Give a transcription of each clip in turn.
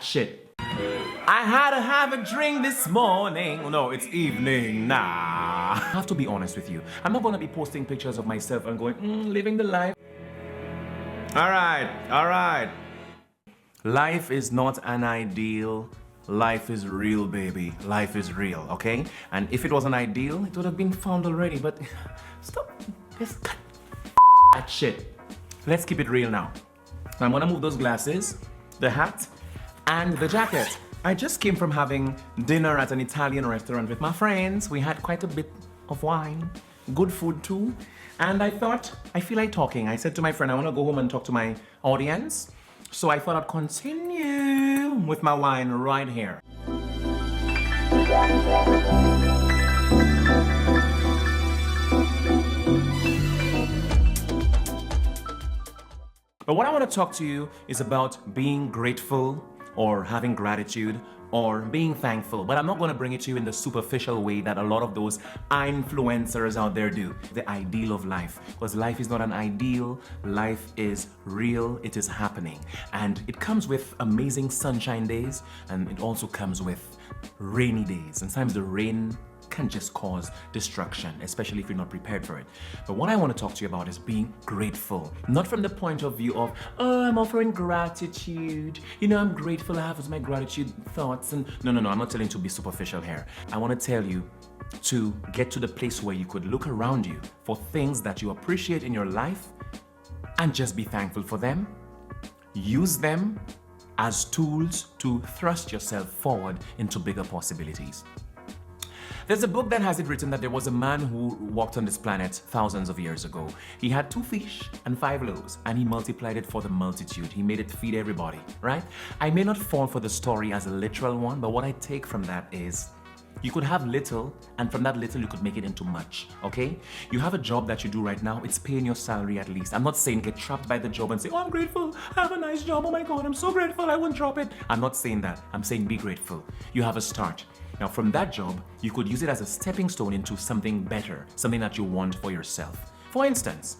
shit. I had to have a drink this morning. No, it's evening. Nah. I have to be honest with you. I'm not gonna be posting pictures of myself and going, living the life. All right. Life is not an ideal. Life is real, baby. Life is real, okay? And if it was an ideal, it would have been found already. But stop. Just cut that shit. Let's keep it real now. I'm gonna move those glasses, the hat, and the jacket. I just came from having dinner at an Italian restaurant with my friends. We had quite a bit of wine, good food too. And I thought, I feel like talking. I said to my friend, I wanna go home and talk to my audience. So I thought I'd continue with my wine right here. But what I want to talk to you is about being grateful or having gratitude or being thankful. But I'm not going to bring it to you in the superficial way that a lot of those influencers out there do. The ideal of life. Because life is not an ideal. Life is real. It is happening. And it comes with amazing sunshine days. And it also comes with rainy days. And sometimes the rain can just cause destruction, especially if you're not prepared for it. But what I want to talk to you about is being grateful. Not from the point of view of, oh, I'm offering gratitude. You know, I'm grateful, I have my gratitude thoughts. And no, I'm not telling you to be superficial here. I want to tell you to get to the place where you could look around you for things that you appreciate in your life and just be thankful for them. Use them as tools to thrust yourself forward into bigger possibilities. There's a book that has it written that there was a man who walked on this planet thousands of years ago. He had 2 fish and 5 loaves, and he multiplied it for the multitude. He made it feed everybody, right? I may not fall for the story as a literal one, but what I take from that is you could have little, and from that little you could make it into much, okay? You have a job that you do right now, it's paying your salary at least. I'm not saying get trapped by the job and say, oh, I'm grateful, I have a nice job, oh my God, I'm so grateful, I won't drop it. I'm not saying that. I'm saying be grateful. You have a start. Now, from that job, you could use it as a stepping stone into something better, something that you want for yourself. For instance,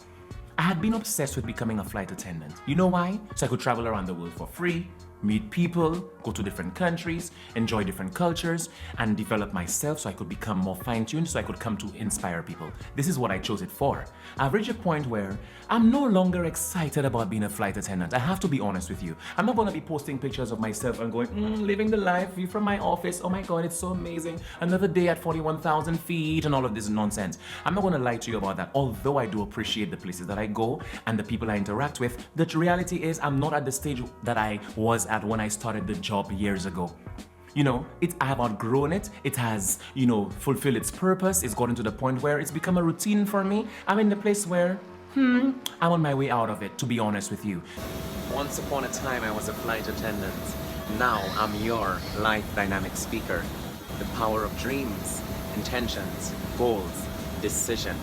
I had been obsessed with becoming a flight attendant. You know why? So I could travel around the world for free, meet people, go to different countries, enjoy different cultures, and develop myself so I could become more fine-tuned, so I could come to inspire people. This is what I chose it for. I've reached a point where I'm no longer excited about being a flight attendant. I have to be honest with you. I'm not going to be posting pictures of myself and going, living the life, view from my office, oh my God, it's so amazing, another day at 41,000 feet, and all of this nonsense. I'm not going to lie to you about that, although I do appreciate the places that I go and the people I interact with. The reality is I'm not at the stage that I was at when I started the job years ago. You know, I have outgrown it. It has, fulfilled its purpose. It's gotten to the point where it's become a routine for me. I'm in the place where, I'm on my way out of it, to be honest with you. Once upon a time, I was a flight attendant. Now, I'm your life dynamic speaker. The power of dreams, intentions, goals, decision.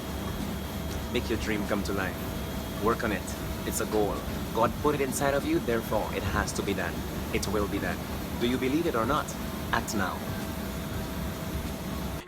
Make your dream come to life. Work on it. It's a goal. God put it inside of you, therefore it has to be done. It will be done. Do you believe it or not? Act now.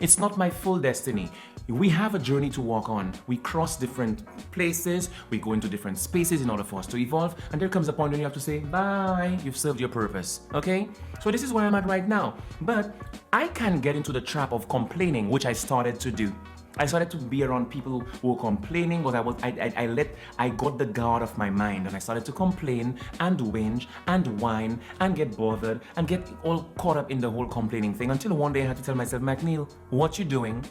It's not my full destiny. We have a journey to walk on. We cross different places, we go into different spaces in order for us to evolve, and there comes a point when you have to say, bye, you've served your purpose, okay? So this is where I'm at right now. But I can get into the trap of complaining, which I started to do. I started to be around people who were complaining because I got the guard of my mind and I started to complain and whinge and whine and get bothered and get all caught up in the whole complaining thing until one day I had to tell myself, McNeil, what you doing?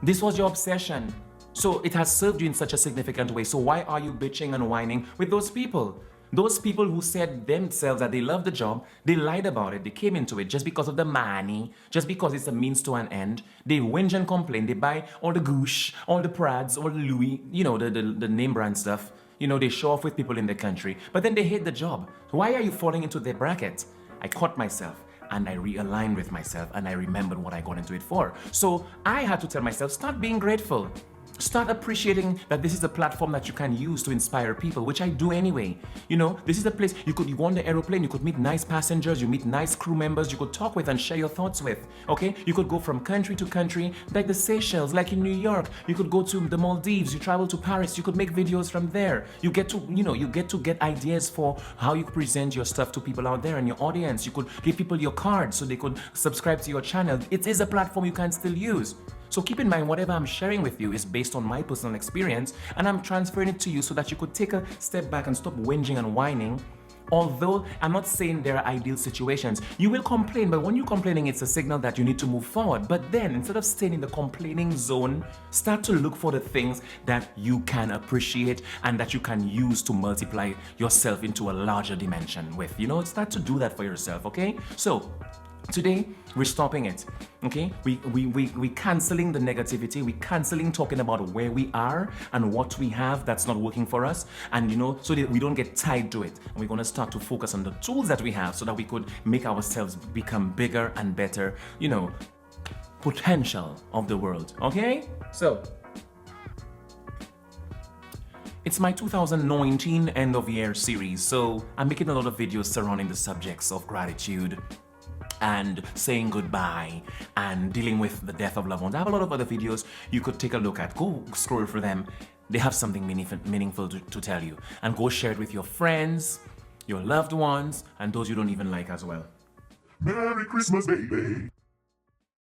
This was your obsession. So it has served you in such a significant way. So why are you bitching and whining with those people? Those people who said themselves that they loved the job, they lied about it, they came into it just because of the money, just because it's a means to an end. They whinge and complain, they buy all the Goosh, all the Prads, all the Louis, the name brand stuff. They show off with people in the country, but then they hate the job. Why are you falling into their bracket? I caught myself and I realigned with myself and I remembered what I got into it for. So I had to tell myself, start being grateful. Start appreciating that this is a platform that you can use to inspire people, which I do anyway. You know, this is a place you go on the aeroplane, you could meet nice passengers, you meet nice crew members, you could talk with and share your thoughts with. Okay, you could go from country to country, like the Seychelles, like in New York. You could go to the Maldives, you travel to Paris, you could make videos from there. You get to, you get to get ideas for how you present your stuff to people out there and your audience. You could give people your card so they could subscribe to your channel. It is a platform you can still use. So keep in mind, whatever I'm sharing with you is based on my personal experience, and I'm transferring it to you so that you could take a step back and stop whinging and whining. Although I'm not saying there are ideal situations, you will complain, but when you're complaining, it's a signal that you need to move forward. But then, instead of staying in the complaining zone, start to look for the things that you can appreciate and that you can use to multiply yourself into a larger dimension with. Start to do that for yourself, okay? So, today, we're stopping it, okay? We canceling the negativity, we canceling talking about where we are and what we have that's not working for us, and so that we don't get tied to it. And we're gonna start to focus on the tools that we have so that we could make ourselves become bigger and better, potential of the world, okay? So, it's my 2019 end of year series, so I'm making a lot of videos surrounding the subjects of gratitude and saying goodbye and dealing with the death of loved ones. I have a lot of other videos you could take a look at. Go scroll through them. They have something meaningful to tell you. And go share it with your friends, your loved ones, and those you don't even like as well. Merry Christmas, baby.